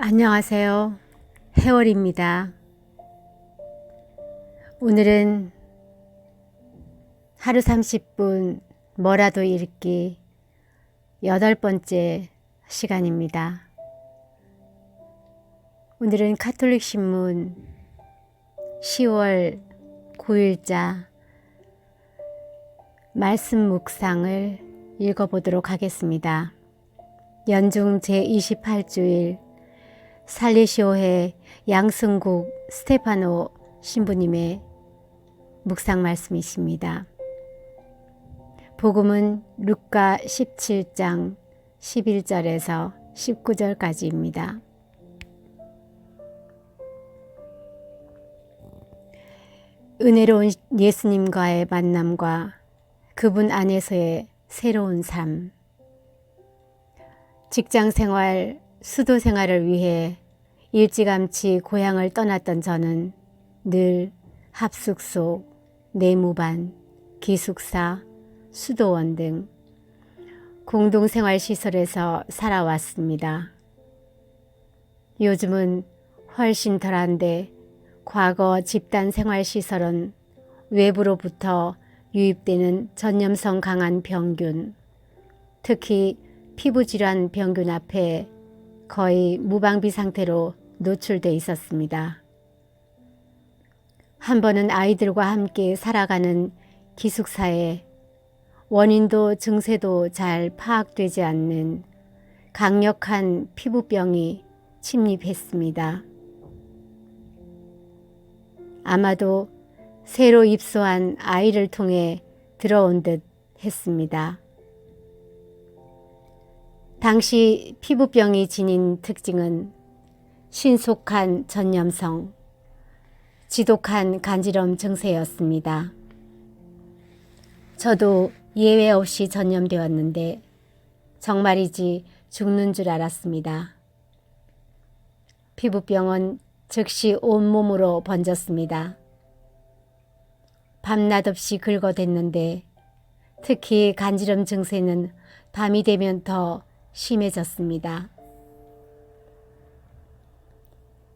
안녕하세요. 해월입니다. 오늘은 하루 30분 뭐라도 읽기 8번째 시간입니다. 오늘은 가톨릭 신문 10월 9일자 말씀 묵상을 읽어보도록 하겠습니다. 연중 제28주일 살리시오회 양승국 스테파노 신부님의 묵상 말씀이십니다. 복음은 루카 17장 11절에서 19절까지입니다. 은혜로운 예수님과의 만남과 그분 안에서의 새로운 삶, 직장생활, 수도생활을 위해 일찌감치 고향을 떠났던 저는 늘 합숙소, 내무반, 기숙사, 수도원 등 공동생활시설에서 살아왔습니다. 요즘은 훨씬 덜한데 과거 집단생활시설은 외부로부터 유입되는 전염성 강한 병균, 특히 피부질환 병균 앞에 거의 무방비 상태로 노출돼 있었습니다. 한 번은 아이들과 함께 살아가는 기숙사에 원인도 증세도 잘 파악되지 않는 강력한 피부병이 침입했습니다. 아마도 새로 입소한 아이를 통해 들어온 듯 했습니다. 당시 피부병이 지닌 특징은 신속한 전염성, 지독한 간지럼 증세였습니다. 저도 예외 없이 전염되었는데 정말이지 죽는 줄 알았습니다. 피부병은 즉시 온몸으로 번졌습니다. 밤낮 없이 긁어댔는데 특히 간지럼 증세는 밤이 되면 더 심해졌습니다.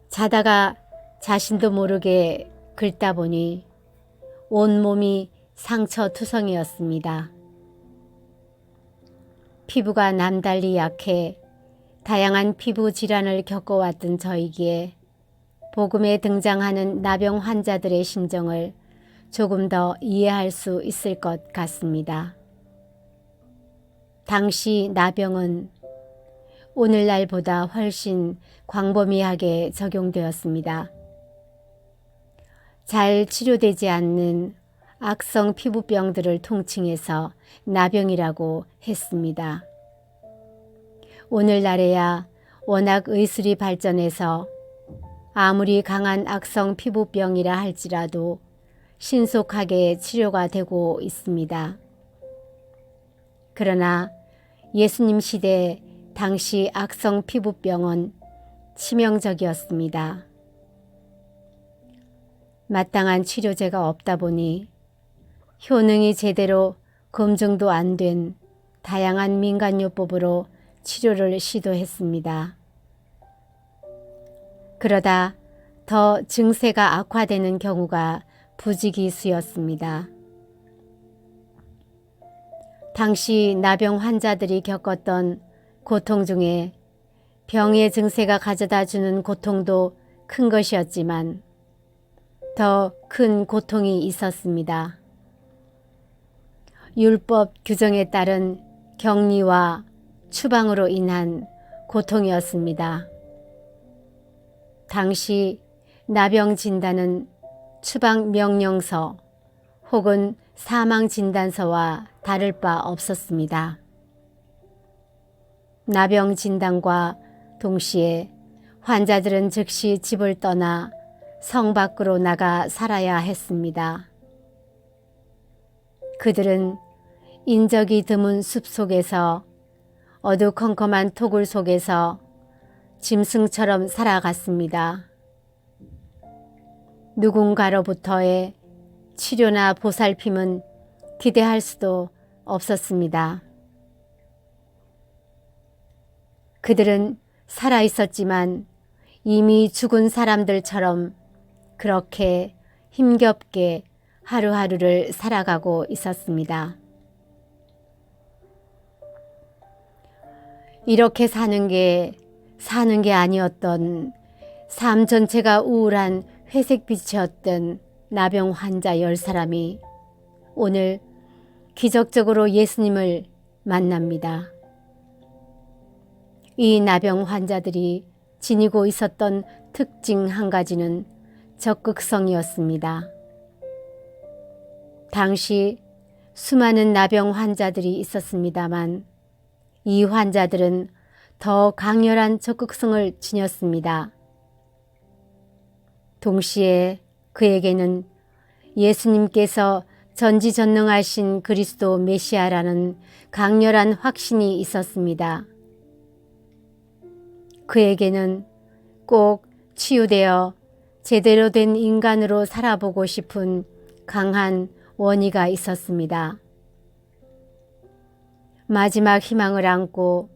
자다가 자신도 모르게 긁다 보니 온몸이 상처투성이었습니다. 피부가 남달리 약해 다양한 피부 질환을 겪어왔던 저이기에 복음에 등장하는 나병 환자들의 심정을 조금 더 이해할 수 있을 것 같습니다. 당시 나병은 오늘날보다 훨씬 광범위하게 적용되었습니다. 잘 치료되지 않는 악성 피부병들을 통칭해서 나병이라고 했습니다. 오늘날에야 워낙 의술이 발전해서 아무리 강한 악성 피부병이라 할지라도 신속하게 치료가 되고 있습니다. 그러나 예수님 시대 당시 악성 피부병은 치명적이었습니다. 마땅한 치료제가 없다 보니 효능이 제대로 검증도 안 된 다양한 민간요법으로 치료를 시도했습니다. 그러다 더 증세가 악화되는 경우가 부지기수였습니다. 당시 나병 환자들이 겪었던 고통 중에 병의 증세가 가져다 주는 고통도 큰 것이었지만 더 큰 고통이 있었습니다. 율법 규정에 따른 격리와 추방으로 인한 고통이었습니다. 당시 나병 진단은 추방 명령서 혹은 사망 진단서와 다를 바 없었습니다. 나병 진단과 동시에 환자들은 즉시 집을 떠나 성 밖으로 나가 살아야 했습니다. 그들은 인적이 드문 숲 속에서 어두컴컴한 토굴 속에서 짐승처럼 살아갔습니다. 누군가로부터의 치료나 보살핌은 기대할 수도 없었습니다. 그들은 살아있었지만 이미 죽은 사람들처럼 그렇게 힘겹게 하루하루를 살아가고 있었습니다. 이렇게 사는 게 아니었던, 삶 전체가 우울한 회색빛이었던 나병 환자 10사람이 오늘 기적적으로 예수님을 만납니다. 이 나병 환자들이 지니고 있었던 특징 한 가지는 적극성이었습니다. 당시 수많은 나병 환자들이 있었습니다만 이 환자들은 더 강렬한 적극성을 지녔습니다. 동시에 그에게는 예수님께서 전지전능하신 그리스도 메시아라는 강렬한 확신이 있었습니다. 그에게는 꼭 치유되어 제대로 된 인간으로 살아보고 싶은 강한 원의가 있었습니다. 마지막 희망을 안고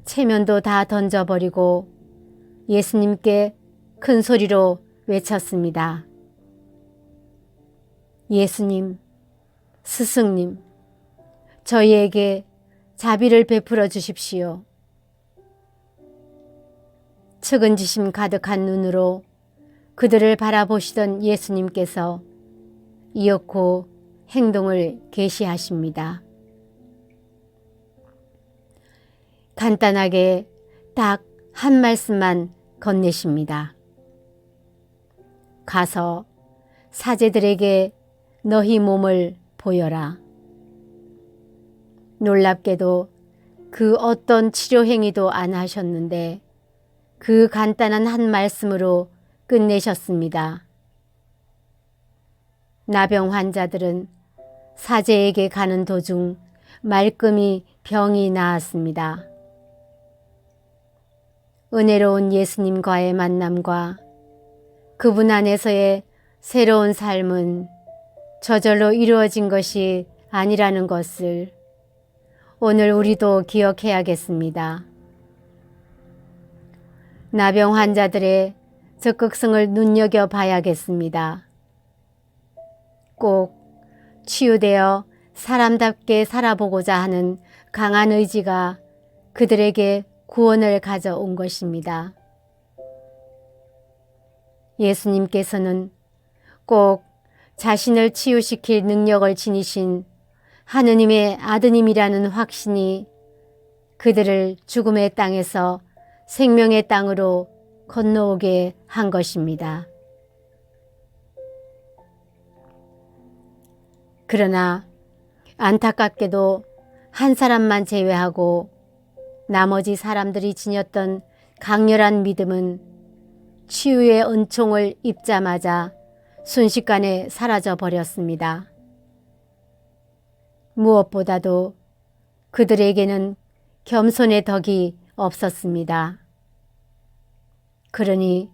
체면도 다 던져버리고 예수님께 큰 소리로 외쳤습니다. 예수님, 스승님, 저희에게 자비를 베풀어 주십시오. 측은지심 가득한 눈으로 그들을 바라보시던 예수님께서 이윽고 행동을 계시하십니다. 간단하게 딱 한 말씀만 건네십니다. 가서 사제들에게 너희 몸을 보여라. 놀랍게도 그 어떤 치료 행위도 안 하셨는데 그 간단한 한 말씀으로 끝내셨습니다. 나병 환자들은 사제에게 가는 도중 말끔히 병이 나았습니다. 은혜로운 예수님과의 만남과 그분 안에서의 새로운 삶은 저절로 이루어진 것이 아니라는 것을 오늘 우리도 기억해야겠습니다. 나병 환자들의 적극성을 눈여겨봐야겠습니다. 꼭 치유되어 사람답게 살아보고자 하는 강한 의지가 그들에게 구원을 가져온 것입니다. 예수님께서는 꼭 자신을 치유시킬 능력을 지니신 하느님의 아드님이라는 확신이 그들을 죽음의 땅에서 생명의 땅으로 건너오게 한 것입니다. 그러나 안타깝게도 한 사람만 제외하고 나머지 사람들이 지녔던 강렬한 믿음은 치유의 은총을 입자마자 순식간에 사라져 버렸습니다. 무엇보다도 그들에게는 겸손의 덕이 없었습니다. 그러니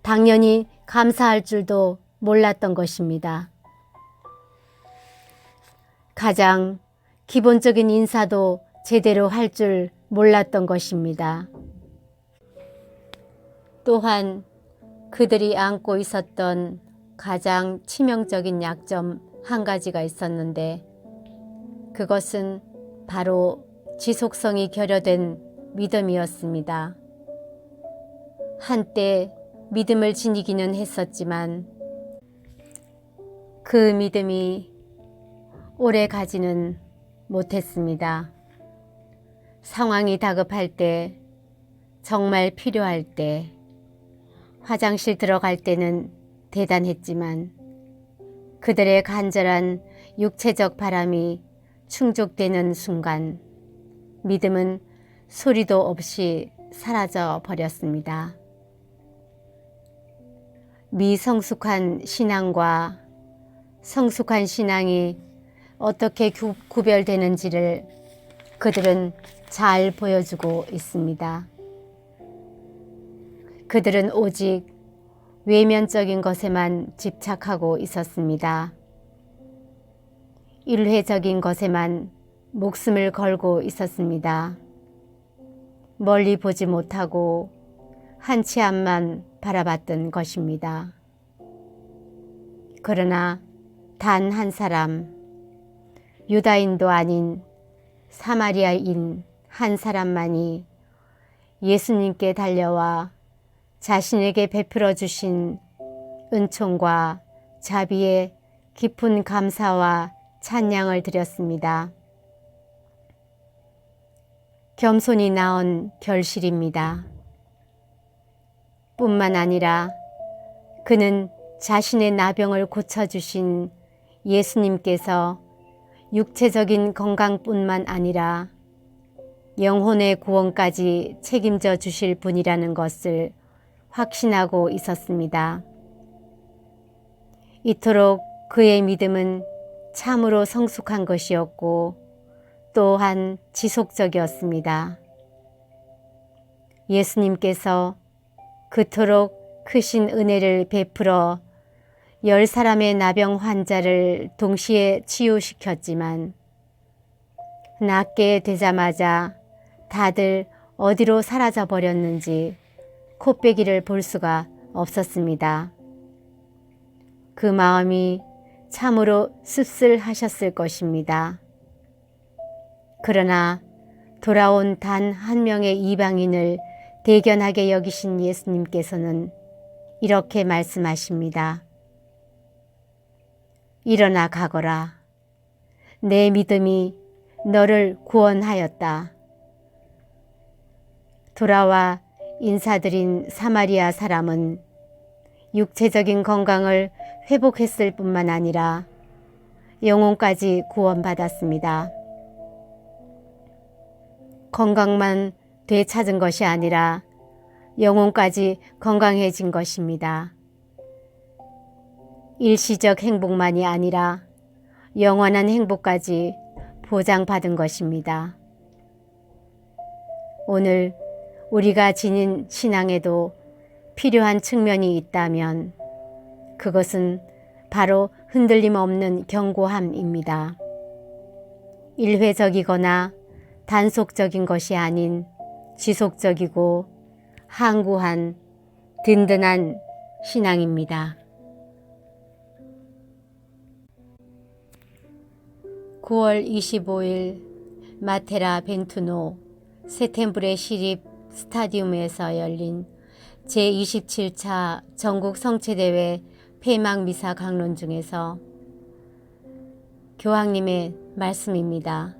당연히 감사할 줄도 몰랐던 것입니다. 가장 기본적인 인사도 제대로 할 줄 몰랐던 것입니다. 또한 그들이 안고 있었던 가장 치명적인 약점 한 가지가 있었는데 그것은 바로 지속성이 결여된 믿음이었습니다. 한때 믿음을 지니기는 했었지만 그 믿음이 오래 가지는 못했습니다. 상황이 다급할 때, 정말 필요할 때, 화장실 들어갈 때는 대단했지만 그들의 간절한 육체적 바람이 충족되는 순간 믿음은 소리도 없이 사라져 버렸습니다. 미성숙한 신앙과 성숙한 신앙이 어떻게 구별되는지를 그들은 잘 보여주고 있습니다. 그들은 오직 외면적인 것에만 집착하고 있었습니다. 일회적인 것에만 목숨을 걸고 있었습니다. 멀리 보지 못하고 한 치 앞만 바라봤던 것입니다. 그러나 단 한 사람, 유다인도 아닌 사마리아인 한 사람만이 예수님께 달려와 자신에게 베풀어 주신 은총과 자비에 깊은 감사와 찬양을 드렸습니다. 겸손히 나온 결실입니다. 뿐만 아니라 그는 자신의 나병을 고쳐주신 예수님께서 육체적인 건강뿐만 아니라 영혼의 구원까지 책임져 주실 분이라는 것을 확신하고 있었습니다. 이토록 그의 믿음은 참으로 성숙한 것이었고 또한 지속적이었습니다. 예수님께서 그토록 크신 은혜를 베풀어 10사람의 나병 환자를 동시에 치유시켰지만 낫게 되자마자 다들 어디로 사라져 버렸는지 코빼기를 볼 수가 없었습니다. 그 마음이 참으로 씁쓸하셨을 것입니다. 그러나 돌아온 단 한 명의 이방인을 대견하게 여기신 예수님께서는 이렇게 말씀하십니다. 일어나 가거라. 내 믿음이 너를 구원하였다. 돌아와 인사드린 사마리아 사람은 육체적인 건강을 회복했을 뿐만 아니라 영혼까지 구원받았습니다. 건강만 되찾은 것이 아니라 영혼까지 건강해진 것입니다. 일시적 행복만이 아니라 영원한 행복까지 보장받은 것입니다. 오늘 우리가 지닌 신앙에도 필요한 측면이 있다면 그것은 바로 흔들림 없는 견고함입니다. 일회적이거나 단속적인 것이 아닌 지속적이고 항구한 든든한 신앙입니다. 9월 25일 마테라 벤투노 세템브레 시립 스타디움에서 열린 제27차 전국 성체대회 폐막미사 강론 중에서 교황님의 말씀입니다.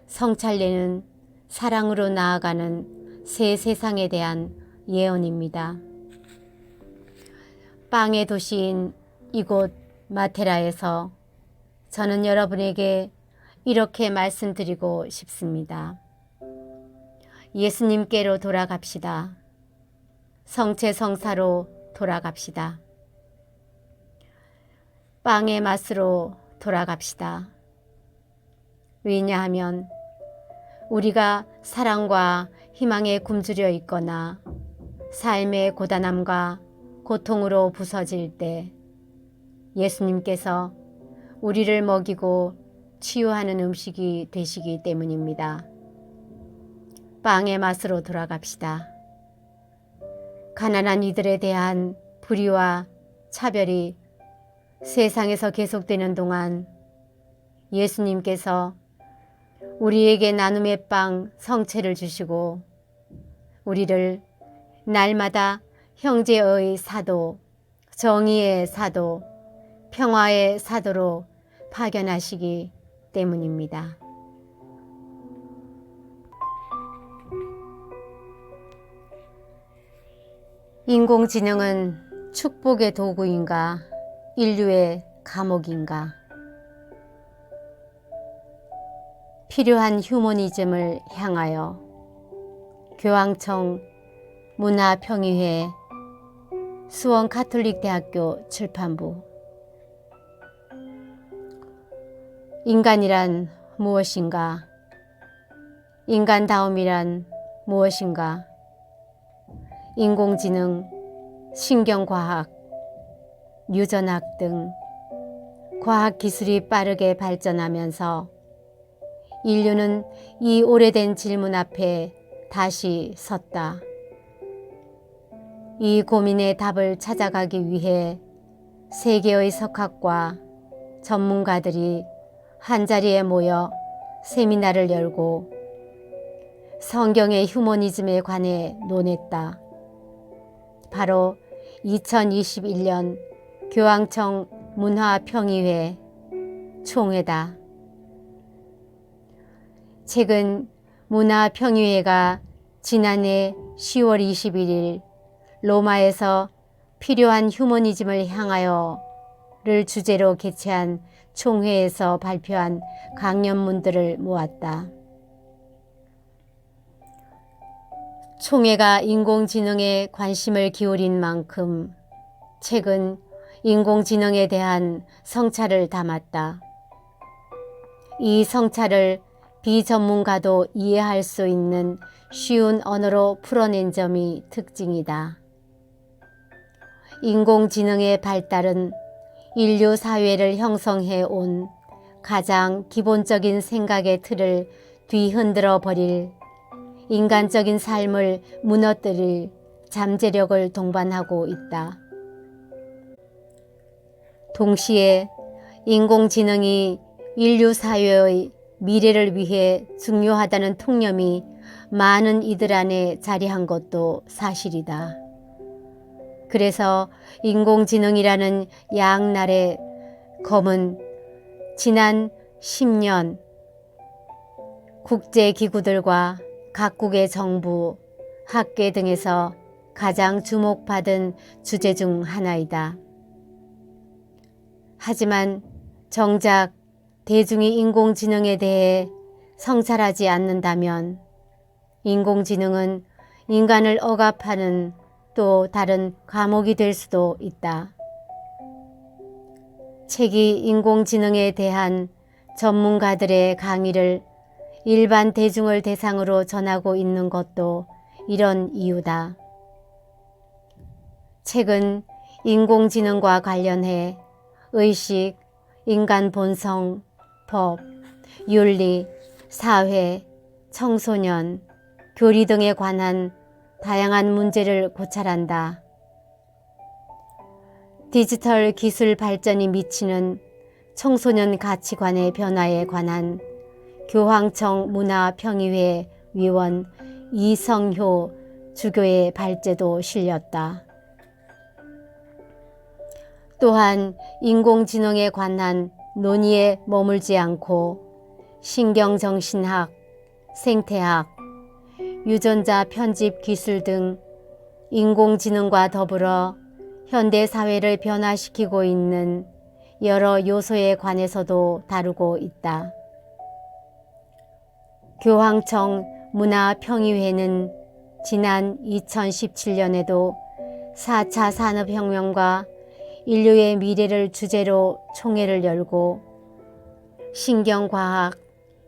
성찬례는 사랑으로 나아가는 새 세상에 대한 예언입니다. 빵의 도시인 이곳 마테라에서 저는 여러분에게 이렇게 말씀드리고 싶습니다. 예수님께로 돌아갑시다. 성체성사로 돌아갑시다. 빵의 맛으로 돌아갑시다. 왜냐하면 우리가 사랑과 희망에 굶주려 있거나 삶의 고단함과 고통으로 부서질 때 예수님께서 우리를 먹이고 치유하는 음식이 되시기 때문입니다. 빵의 맛으로 돌아갑시다. 가난한 이들에 대한 불의와 차별이 세상에서 계속되는 동안 예수님께서 우리에게 나눔의 빵 성체를 주시고 우리를 날마다 형제의 사도, 정의의 사도, 평화의 사도로 파견하시기 때문입니다. 인공지능은 축복의 도구인가, 인류의 감옥인가? 필요한 휴머니즘을 향하여 교황청 문화평의회 수원 가톨릭대학교 출판부. 인간이란 무엇인가? 인간다움이란 무엇인가? 인공지능, 신경과학, 유전학 등 과학기술이 빠르게 발전하면서 인류는 이 오래된 질문 앞에 다시 섰다. 이 고민의 답을 찾아가기 위해 세계의 석학과 전문가들이 한자리에 모여 세미나를 열고 성경의 휴머니즘에 관해 논했다. 바로 2021년 교황청 문화평의회 총회다. 최근 문화평의회가 지난해 10월 21일 로마에서 필요한 휴머니즘을 향하여를 주제로 개최한 총회에서 발표한 강연문들을 모았다. 총회가 인공지능에 관심을 기울인 만큼 책은 인공지능에 대한 성찰을 담았다. 이 성찰을 비전문가도 이해할 수 있는 쉬운 언어로 풀어낸 점이 특징이다. 인공지능의 발달은 인류 사회를 형성해 온 가장 기본적인 생각의 틀을 뒤흔들어 버릴 인간적인 삶을 무너뜨릴 잠재력을 동반하고 있다. 동시에 인공지능이 인류 사회의 미래를 위해 중요하다는 통념이 많은 이들 안에 자리한 것도 사실이다. 그래서 인공지능이라는 양날의 검은 지난 10년 국제기구들과 각국의 정부, 학계 등에서 가장 주목받은 주제 중 하나이다. 하지만 정작 대중이 인공지능에 대해 성찰하지 않는다면 인공지능은 인간을 억압하는 또 다른 감옥이 될 수도 있다. 책이 인공지능에 대한 전문가들의 강의를 일반 대중을 대상으로 전하고 있는 것도 이런 이유다. 책은 인공지능과 관련해 의식, 인간 본성, 법, 윤리, 사회, 청소년, 교리 등에 관한 다양한 문제를 고찰한다. 디지털 기술 발전이 미치는 청소년 가치관의 변화에 관한 교황청 문화평의회 위원 이성효 주교의 발제도 실렸다. 또한 인공지능에 관한 논의에 머물지 않고 신경정신학, 생태학, 유전자 편집 기술 등 인공지능과 더불어 현대사회를 변화시키고 있는 여러 요소에 관해서도 다루고 있다. 교황청 문화평의회는 지난 2017년에도 4차 산업혁명과 인류의 미래를 주제로 총회를 열고 신경과학,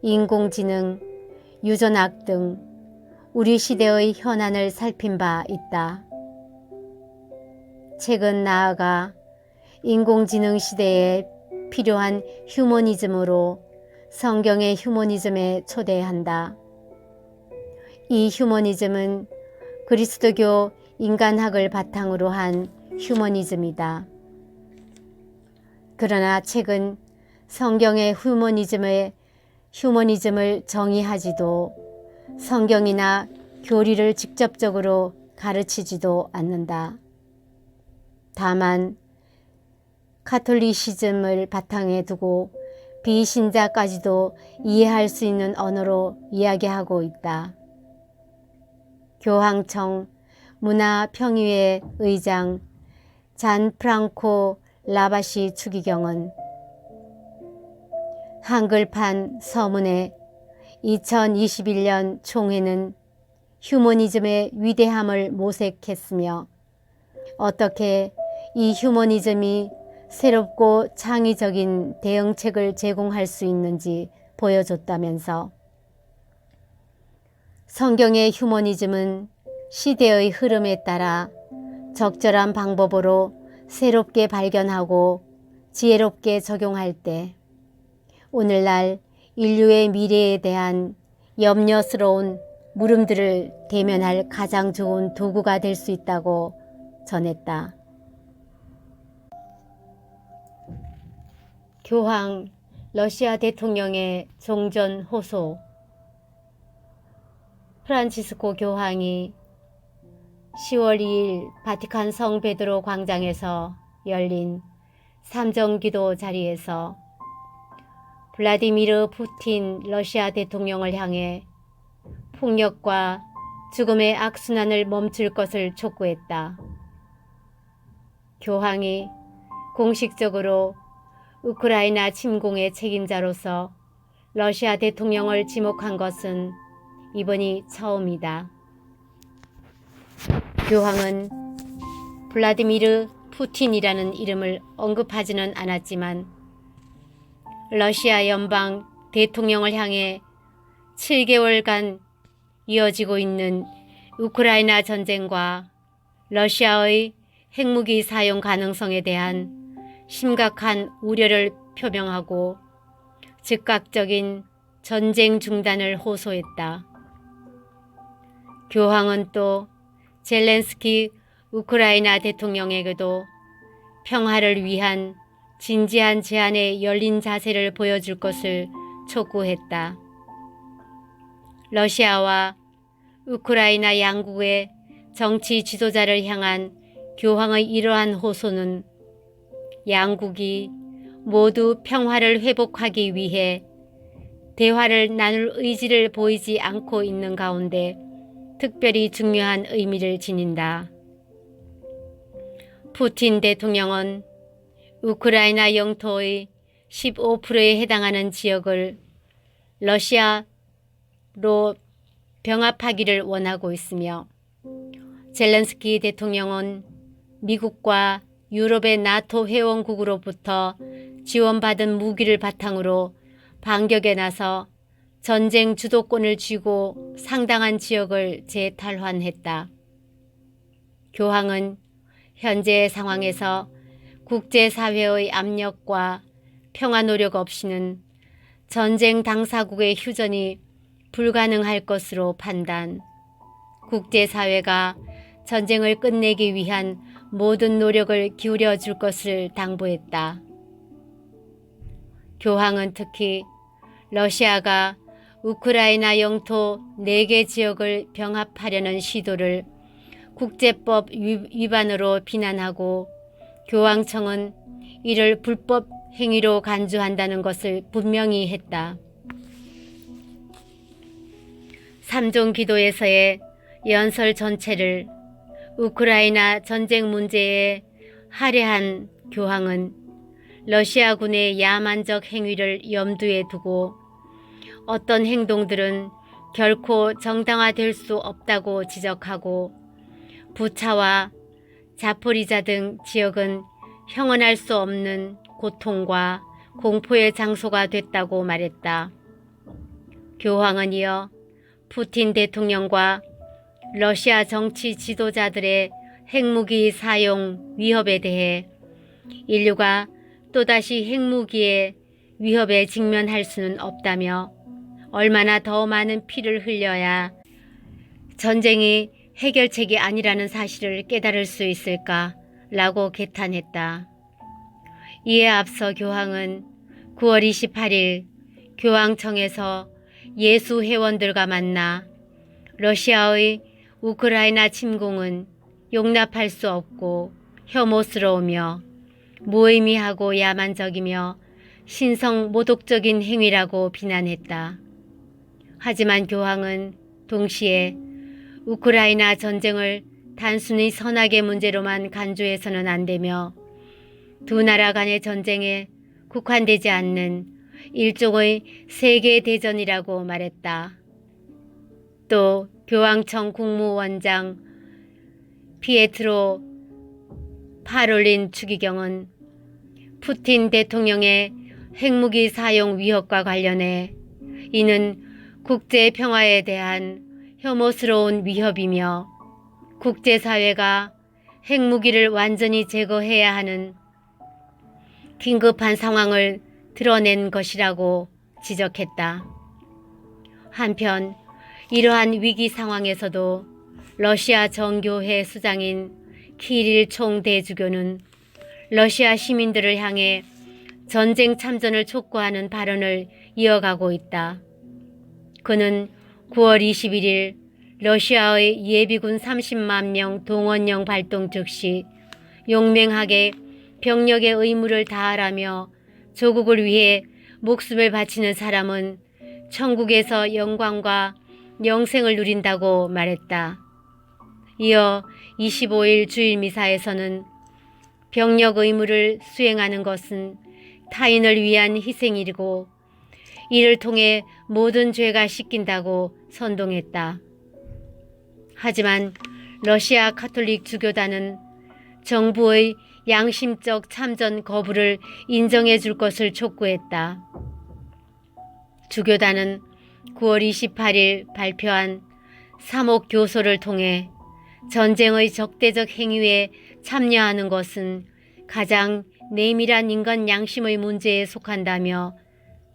인공지능, 유전학 등 우리 시대의 현안을 살핀 바 있다. 책은 나아가 인공지능 시대에 필요한 휴머니즘으로 성경의 휴머니즘에 초대한다. 이 휴머니즘은 그리스도교 인간학을 바탕으로 한 휴머니즘이다. 그러나 책은 성경의 휴머니즘을 정의하지도 성경이나 교리를 직접적으로 가르치지도 않는다. 다만 카톨리시즘을 바탕에 두고 비신자까지도 이해할 수 있는 언어로 이야기하고 있다. 교황청 문화평의회 의장 잔 프랑코 라바시 추기경은 한글판 서문에 2021년 총회는 휴머니즘의 위대함을 모색했으며 어떻게 이 휴머니즘이 새롭고 창의적인 대응책을 제공할 수 있는지 보여줬다면서 성경의 휴머니즘은 시대의 흐름에 따라 적절한 방법으로 새롭게 발견하고 지혜롭게 적용할 때 오늘날 인류의 미래에 대한 염려스러운 물음들을 대면할 가장 좋은 도구가 될 수 있다고 전했다. 교황 러시아 대통령의 종전 호소. 프란치스코 교황이 10월 2일 바티칸 성 베드로 광장에서 열린 삼정기도 자리에서 블라디미르 푸틴 러시아 대통령을 향해 폭력과 죽음의 악순환을 멈출 것을 촉구했다. 교황이 공식적으로 우크라이나 침공의 책임자로서 러시아 대통령을 지목한 것은 이번이 처음이다. 교황은 블라디미르 푸틴이라는 이름을 언급하지는 않았지만 러시아 연방 대통령을 향해 7개월간 이어지고 있는 우크라이나 전쟁과 러시아의 핵무기 사용 가능성에 대한 심각한 우려를 표명하고 즉각적인 전쟁 중단을 호소했다. 교황은 또 젤렌스키 우크라이나 대통령에게도 평화를 위한 진지한 제안에 열린 자세를 보여줄 것을 촉구했다. 러시아와 우크라이나 양국의 정치 지도자를 향한 교황의 이러한 호소는 양국이 모두 평화를 회복하기 위해 대화를 나눌 의지를 보이지 않고 있는 가운데 특별히 중요한 의미를 지닌다. 푸틴 대통령은 우크라이나 영토의 15%에 해당하는 지역을 러시아로 병합하기를 원하고 있으며 젤렌스키 대통령은 미국과 유럽의 나토 회원국으로부터 지원받은 무기를 바탕으로 반격에 나서 전쟁 주도권을 쥐고 상당한 지역을 재탈환했다. 교황은 현재 상황에서 국제사회의 압력과 평화 노력 없이는 전쟁 당사국의 휴전이 불가능할 것으로 판단, 국제사회가 전쟁을 끝내기 위한 모든 노력을 기울여 줄 것을 당부했다. 교황은 특히 러시아가 우크라이나 영토 4개 지역을 병합하려는 시도를 국제법 위반으로 비난하고 교황청은 이를 불법 행위로 간주한다는 것을 분명히 했다. 삼종 기도에서의 연설 전체를 우크라이나 전쟁 문제에 할애한 교황은 러시아군의 야만적 행위를 염두에 두고 어떤 행동들은 결코 정당화될 수 없다고 지적하고 부차와 자포리자 등 지역은 형언할 수 없는 고통과 공포의 장소가 됐다고 말했다. 교황은 이어 푸틴 대통령과 러시아 정치 지도자들의 핵무기 사용 위협에 대해 인류가 또다시 핵무기의 위협에 직면할 수는 없다며 얼마나 더 많은 피를 흘려야 전쟁이 해결책이 아니라는 사실을 깨달을 수 있을까라고 개탄했다. 이에 앞서 교황은 9월 28일 교황청에서 예수 회원들과 만나 러시아의 우크라이나 침공은 용납할 수 없고 혐오스러우며 무의미하고 야만적이며 신성 모독적인 행위라고 비난했다. 하지만 교황은 동시에 우크라이나 전쟁을 단순히 선악의 문제로만 간주해서는 안 되며 두 나라 간의 전쟁에 국한되지 않는 일종의 세계대전이라고 말했다. 또 교황청 국무원장 피에트로 파롤린 추기경은 푸틴 대통령의 핵무기 사용 위협과 관련해 이는 국제 평화에 대한 혐오스러운 위협이며 국제사회가 핵무기를 완전히 제거해야 하는 긴급한 상황을 드러낸 것이라고 지적했다. 한편 이러한 위기 상황에서도 러시아 정교회 수장인 키릴 총대주교는 러시아 시민들을 향해 전쟁 참전을 촉구하는 발언을 이어가고 있다. 그는 9월 21일 러시아의 예비군 30만 명 동원령 발동 즉시 용맹하게 병력의 의무를 다하라며 조국을 위해 목숨을 바치는 사람은 천국에서 영광과 영생을 누린다고 말했다. 이어 25일 주일 미사에서는 병력 의무를 수행하는 것은 타인을 위한 희생이고 이를 통해 모든 죄가 씻긴다고 선동했다. 하지만 러시아 가톨릭 주교단은 정부의 양심적 참전 거부를 인정해 줄 것을 촉구했다. 주교단은 9월 28일 발표한 3옥 교소를 통해 전쟁의 적대적 행위에 참여하는 것은 가장 내밀한 인간 양심의 문제에 속한다며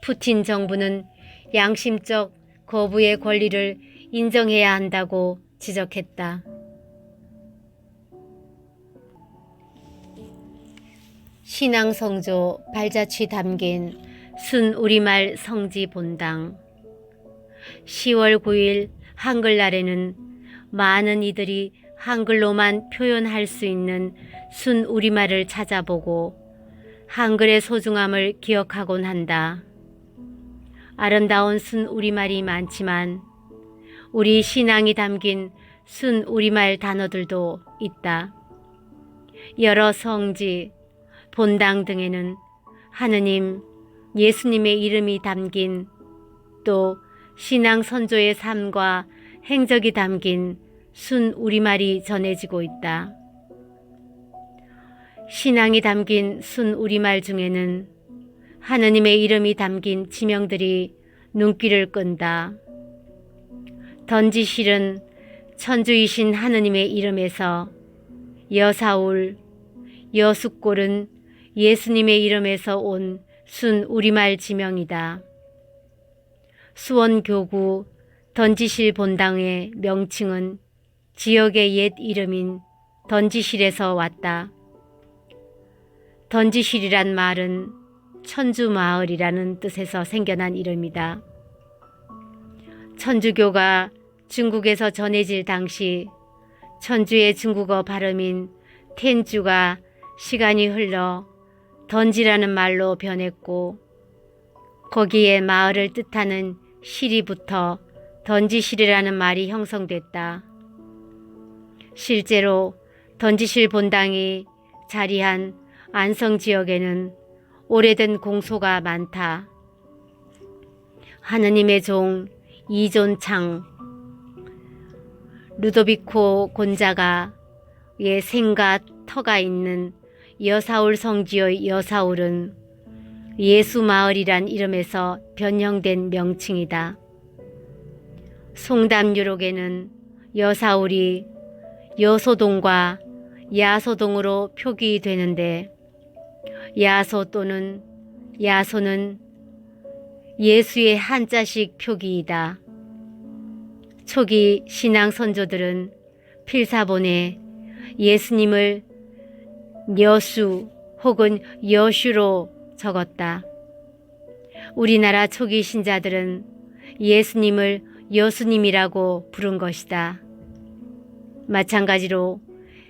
푸틴 정부는 양심적 거부의 권리를 인정해야 한다고 지적했다. 신앙성조 발자취 담긴 순우리말 성지 본당. 10월 9일 한글날에는 많은 이들이 한글로만 표현할 수 있는 순우리말을 찾아보고 한글의 소중함을 기억하곤 한다. 아름다운 순우리말이 많지만 우리 신앙이 담긴 순우리말 단어들도 있다. 여러 성지, 본당 등에는 하느님, 예수님의 이름이 담긴 또 신앙 선조의 삶과 행적이 담긴 순우리말이 전해지고 있다. 신앙이 담긴 순우리말 중에는 하느님의 이름이 담긴 지명들이 눈길을 끈다. 던지실은 천주이신 하느님의 이름에서, 여사울, 여숫골은 예수님의 이름에서 온 순우리말 지명이다. 수원교구 던지실 본당의 명칭은 지역의 옛 이름인 던지실에서 왔다. 던지실이란 말은 천주마을이라는 뜻에서 생겨난 이름이다. 천주교가 중국에서 전해질 당시 천주의 중국어 발음인 텐주가 시간이 흘러 던지라는 말로 변했고 거기에 마을을 뜻하는 실이 붙어 던지실이라는 말이 형성됐다. 실제로 던지실 본당이 자리한 안성 지역에는 오래된 공소가 많다. 하느님의 종 이존창, 루도비코 곤자가의 생과 터가 있는 여사울 성지의 여사울은 예수마을이란 이름에서 변형된 명칭이다. 송담유록에는 여사울이 여소동과 야소동으로 표기되는데 야소 또는 야소는 예수의 한자식 표기이다. 초기 신앙 선조들은 필사본에 예수님을 여수 혹은 여슈로 적었다. 우리나라 초기 신자들은 예수님을 여수님이라고 부른 것이다. 마찬가지로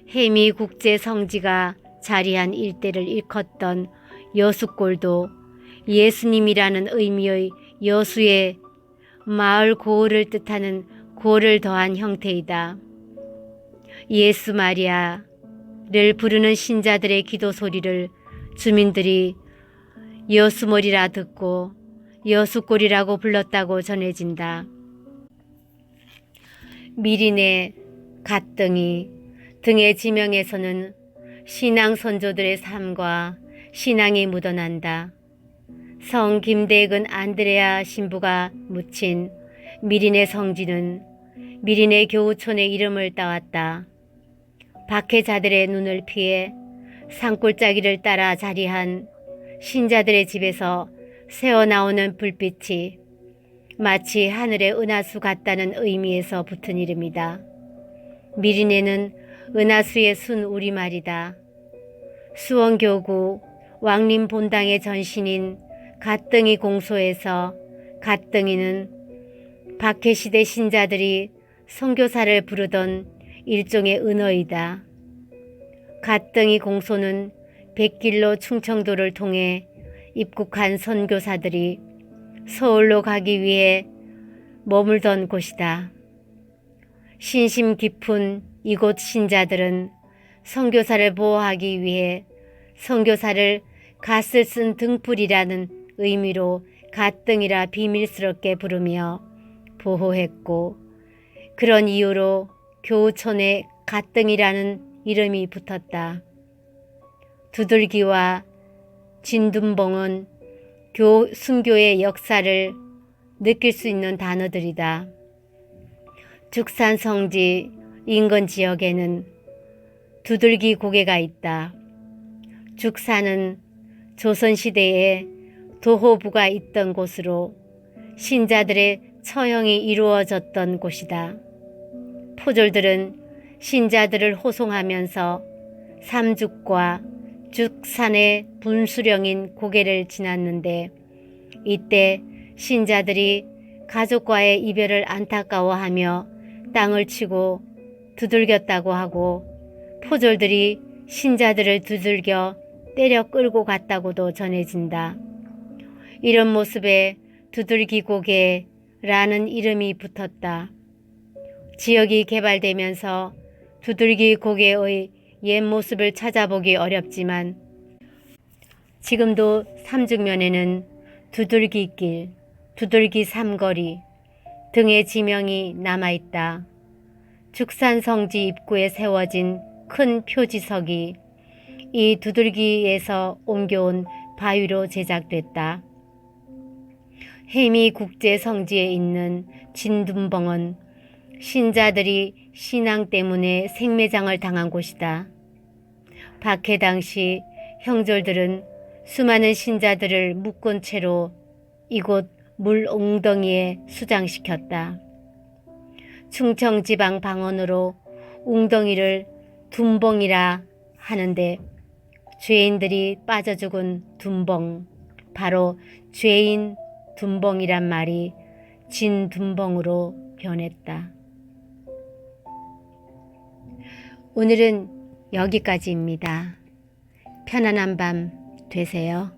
해미 국제 성지가 자리한 일대를 일컫던 여숫골도 예수님이라는 의미의 여수에 마을 고을을 뜻하는 고를 더한 형태이다. 예수 마리아를 부르는 신자들의 기도 소리를 주민들이 여수머리라 듣고 여숫골이라고 불렀다고 전해진다. 미린의 갓등이 등의 지명에서는 신앙 선조들의 삶과 신앙이 묻어난다. 성 김대근 안드레아 신부가 묻힌 미린의 성지는 미린의 교우촌의 이름을 따왔다. 박해자들의 눈을 피해 산골짜기를 따라 자리한 신자들의 집에서 새어나오는 불빛이 마치 하늘의 은하수 같다는 의미에서 붙은 이름이다. 미린에는 은하수의 순 우리말이다. 수원교구 왕림본당의 전신인 갓등이 공소에서 갓등이는 박해시대 신자들이 선교사를 부르던 일종의 은어이다. 갓등이 공소는 백길로 충청도를 통해 입국한 선교사들이 서울로 가기 위해 머물던 곳이다. 신심 깊은 이곳 신자들은 선교사를 보호하기 위해 선교사를 갓을 쓴 등불이라는 의미로 갓등이라 비밀스럽게 부르며 보호했고, 그런 이유로 교우촌에 갓등이라는 이름이 붙었다. 두들기와 진둔봉은 순교의 역사를 느낄 수 있는 단어들이다. 죽산 성지 인근 지역에는 두들기 고개가 있다. 죽산은 조선시대에 도호부가 있던 곳으로 신자들의 처형이 이루어졌던 곳이다. 포졸들은 신자들을 호송하면서 삼죽과 죽산의 분수령인 고개를 지났는데, 이때 신자들이 가족과의 이별을 안타까워하며 땅을 치고 두들겼다고 하고, 포졸들이 신자들을 두들겨 때려 끌고 갔다고도 전해진다. 이런 모습에 두들기 고개라는 이름이 붙었다. 지역이 개발되면서 두들기 고개의 옛 모습을 찾아보기 어렵지만 지금도 삼죽면에는 두들기길, 두들기 삼거리 등의 지명이 남아있다. 죽산성지 입구에 세워진 큰 표지석이 이 두들기에서 옮겨온 바위로 제작됐다. 해미국제성지에 있는 진둔봉은 신자들이 신앙 때문에 생매장을 당한 곳이다. 박해 당시 형졸들은 수많은 신자들을 묶은 채로 이곳 물 웅덩이에 수장시켰다. 충청지방 방언으로 웅덩이를 둔봉이라 하는데, 죄인들이 빠져 죽은 둔봉, 바로 죄인 둔봉이란 말이 진둔봉으로 변했다. 오늘은 여기까지입니다. 편안한 밤 되세요.